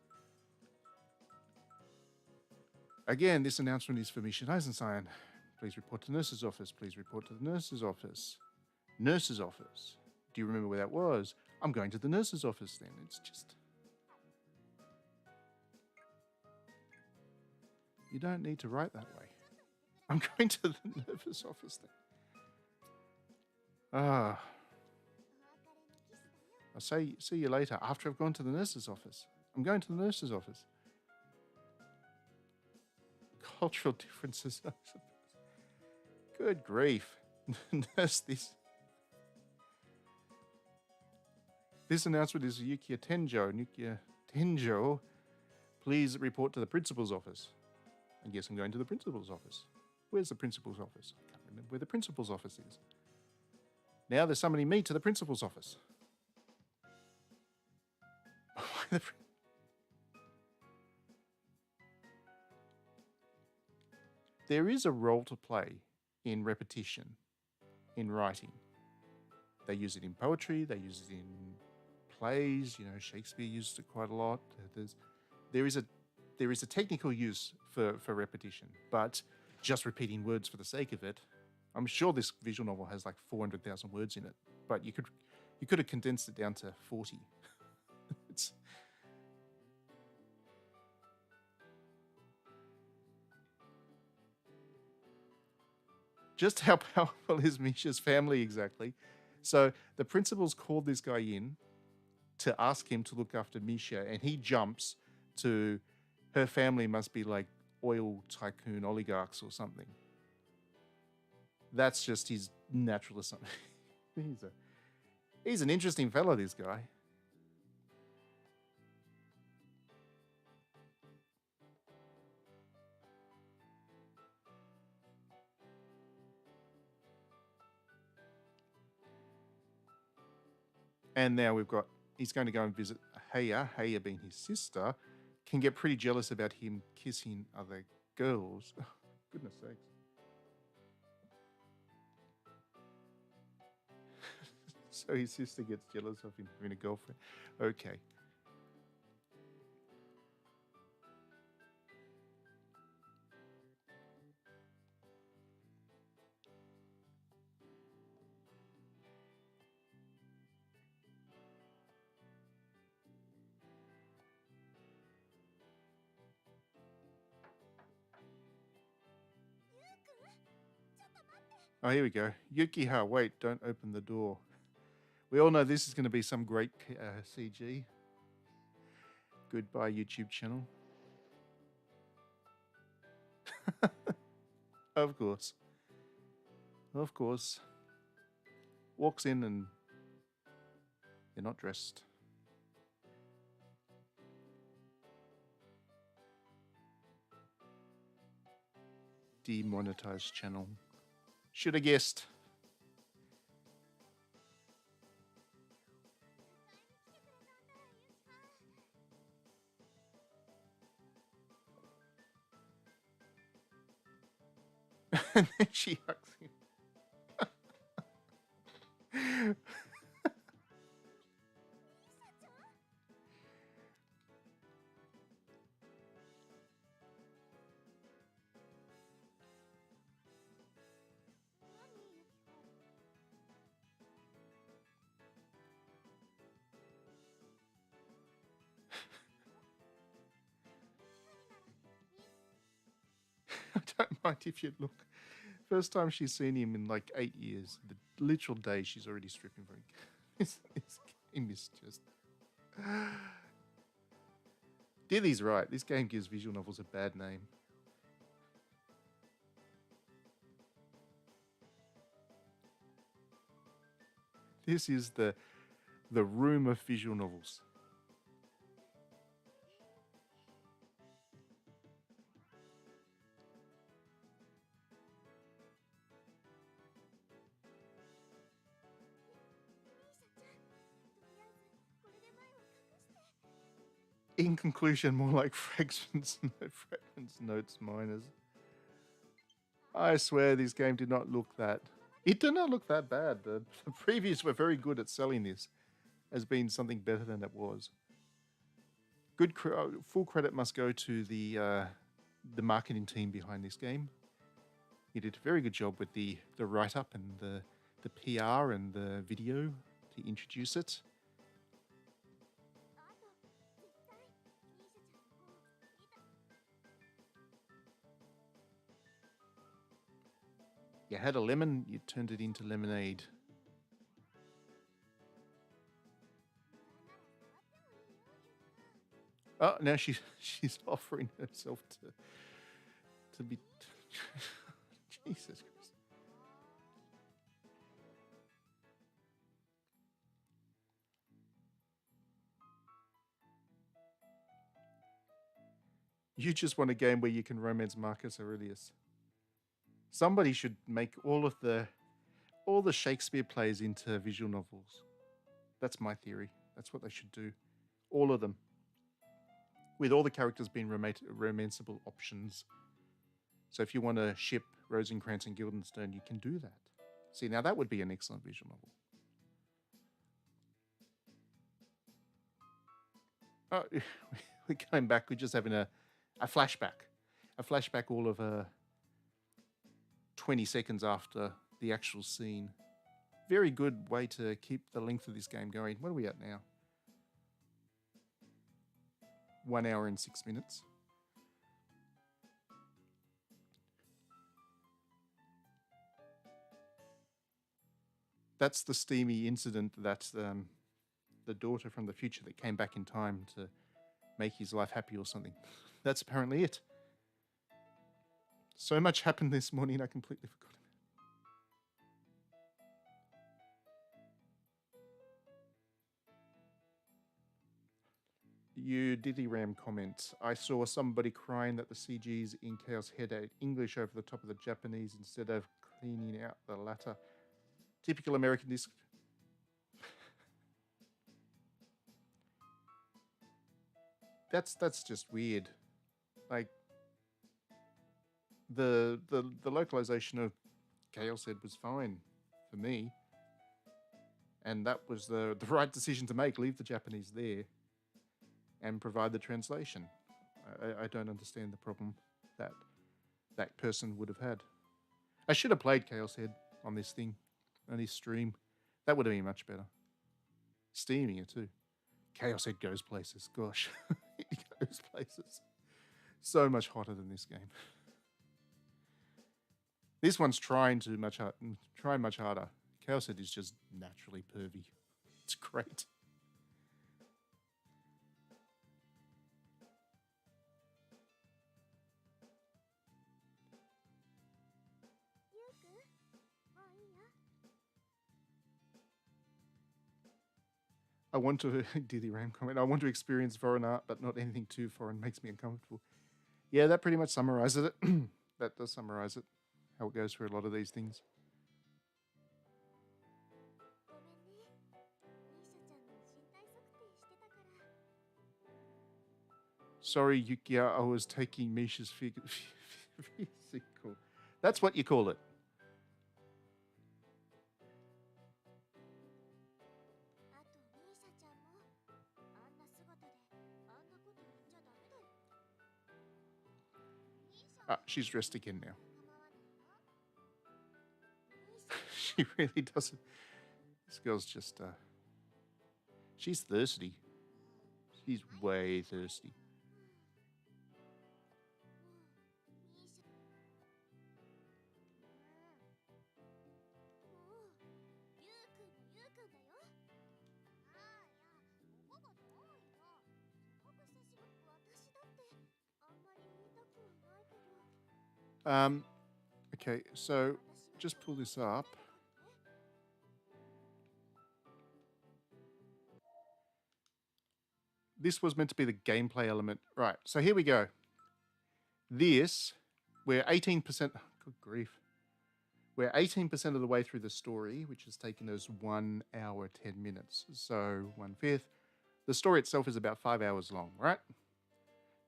Again, this announcement is for Mission Eisenstein. Please report to the nurse's office. Please report to the nurse's office. Nurse's office. Do you remember where that was? I'm going to the nurse's office then. It's just... You don't need to write that way. I'm going to the nurse's office then. I'll see you later after I've gone to the nurse's office. I'm going to the nurse's office. Cultural differences. Good grief. Nurse, this announcement is Yukiya Tenjo. Please report to the principal's office. I guess I'm going to the principal's office. Where's the principal's office? I can't remember where the principal's office is. Now they're summoning me to the principal's office. there is a role to play in repetition, in writing. They use it in poetry, they use it in plays, Shakespeare uses it quite a lot. There is a there is a technical use for repetition, but just repeating words for the sake of it. I'm sure this visual novel has like 400,000 words in it, but you could have condensed it down to 40. It's just how powerful is Misha's family exactly? So the principals called this guy in to ask him to look after Misha, and he jumps to her family must be like oil tycoon oligarchs or something. That's just his natural assumption. He's an interesting fellow, this guy. And now he's going to go and visit Haya. Haya being his sister, can get pretty jealous about him kissing other girls. Oh, goodness sakes. So his sister gets jealous of him having a girlfriend. Okay. Oh, here we go. Yukiha, wait, don't open the door. We all know this is going to be some great CG. Goodbye, YouTube channel. Of course. Of course. Walks in and they're not dressed. Demonetized channel. Should have guessed. And then she hugs him. I don't mind if you look. First time she's seen him in like 8 years. The literal day she's already stripping for him. This game is just. Dilly's right. This game gives visual novels a bad name. This is the room of visual novels. In conclusion, more like fragments notes minors. I swear this game did not look that. It did not look that bad. The previews were very good at selling this as being something better than it was. Full credit must go to the marketing team behind this game. He did a very good job with the write up and the PR and the video to introduce it. You had a lemon, you turned it into lemonade. Oh, now she's offering herself to be. Jesus Christ. You just want a game where you can romance Marcus Aurelius. Somebody should make all the Shakespeare plays into visual novels. That's my theory. That's what they should do. All of them. With all the characters being romanceable options. So if you want to ship Rosencrantz and Guildenstern, you can do that. See, now that would be an excellent visual novel. Oh, we're going back. We're just having a flashback. A flashback all of 20 seconds after the actual scene. Very good way to keep the length of this game going. What are we at now? 1 hour and 6 minutes. That's the steamy incident that the daughter from the future that came back in time to make his life happy or something. That's apparently it. So much happened this morning, I completely forgot about it. You Diddy Ram comment. I saw somebody crying that the CGs in Chaos Head had English over the top of the Japanese instead of cleaning out the latter. Typical American disc. That's just weird. Like the localization of Chaos Head was fine for me, and that was the right decision to make. Leave the Japanese there and provide the translation. I don't understand the problem that that person would have had. I should have played Chaos Head on this thing, on this stream. That would have been much better. Steamier too. Chaos Head goes places. Gosh, it goes places. So much hotter than this game. This one's trying much harder. Chaos Head is just naturally pervy. It's great. I want to, Diddy Ram comment, I want to experience foreign art, but not anything too foreign makes me uncomfortable. Yeah, that pretty much summarizes it. That does summarize it, how it goes for a lot of these things. Sorry, Yukia, I was taking Misha's physical. That's what you call it. She's dressed again now. She really doesn't. This girl's just, she's thirsty. She's way thirsty. Okay, so just pull this up. This was meant to be the gameplay element. Right, so here we go. This, we're 18%, good grief. We're 18% of the way through the story, which has taken us 1 hour, 10 minutes. So 1/5. The story itself is about 5 hours long, right?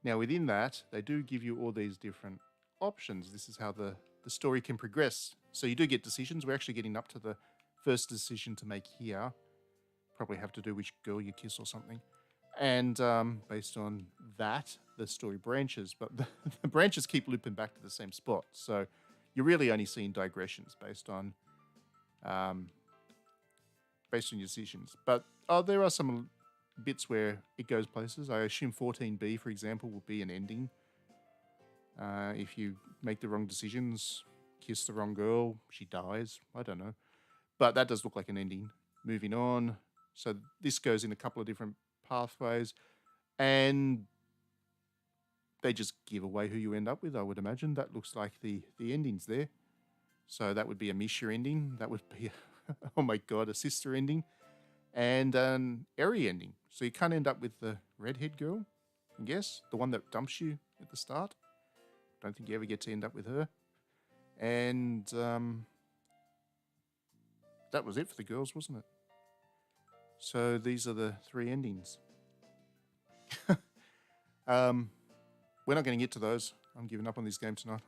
Now within that, they do give you all these different options. This is how the story can progress. So you do get decisions. We're actually getting up to the first decision to make here. Probably have to do which girl you kiss or something. And based on that, the story branches. But the branches keep looping back to the same spot. So you're really only seeing digressions based on your decisions. But there are some bits where it goes places. I assume 14B, for example, will be an ending. If you make the wrong decisions, kiss the wrong girl, she dies. I don't know. But that does look like an ending. Moving on. So this goes in a couple of different pathways. And they just give away who you end up with, I would imagine. That looks like the endings there. So that would be a Misha ending. That would be, oh my god, a sister ending. And an Eri ending. So you can't end up with the redhead girl, I guess. The one that dumps you at the start. Don't think you ever get to end up with her. And that was it for the girls, wasn't it? So these are the 3 endings. We're not going to get to those. I'm giving up on this game tonight.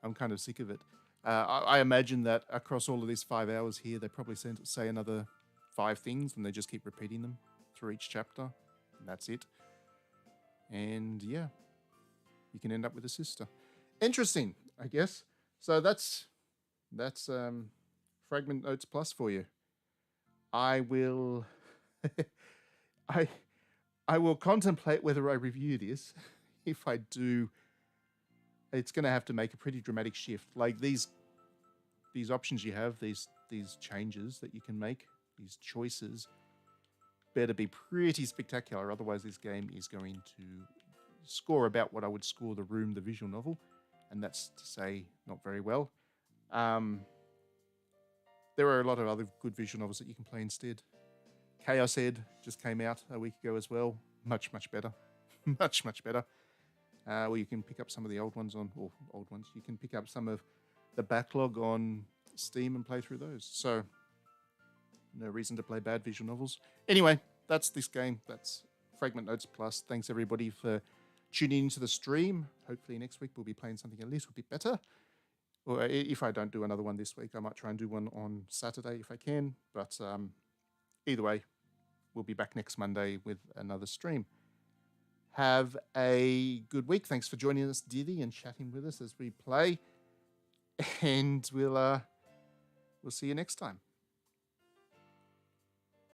I'm kind of sick of it. I imagine that across all of these 5 hours here, they probably say another 5 things, and they just keep repeating them through each chapter, and that's it. And yeah, you can end up with a sister. Interesting, I guess. So that's Fragment Notes Plus for you. I will I I will contemplate whether I review this. If I do, it's going to have to make a pretty dramatic shift. Like these options you have, these changes that you can make, these choices, better be pretty spectacular. Otherwise, this game is going to score about what I would score The Room, the visual novel, and that's to say not very well. There are a lot of other good visual novels that you can play instead. Chaos Ed just came out a week ago as well. Much better. much better. Or you can pick up some of the old ones. You can pick up some of the backlog on Steam and play through those. So no reason to play bad visual novels. Anyway, that's this game. That's Fragment Notes Plus. Thanks everybody for tuning into the stream. Hopefully next week we'll be playing something a little bit better. Or if I don't do another one this week, I might try and do one on Saturday if I can. But either way, we'll be back next Monday with another stream. Have a good week. Thanks for joining us, Diddy, and chatting with us as we play. And we'll see you next time.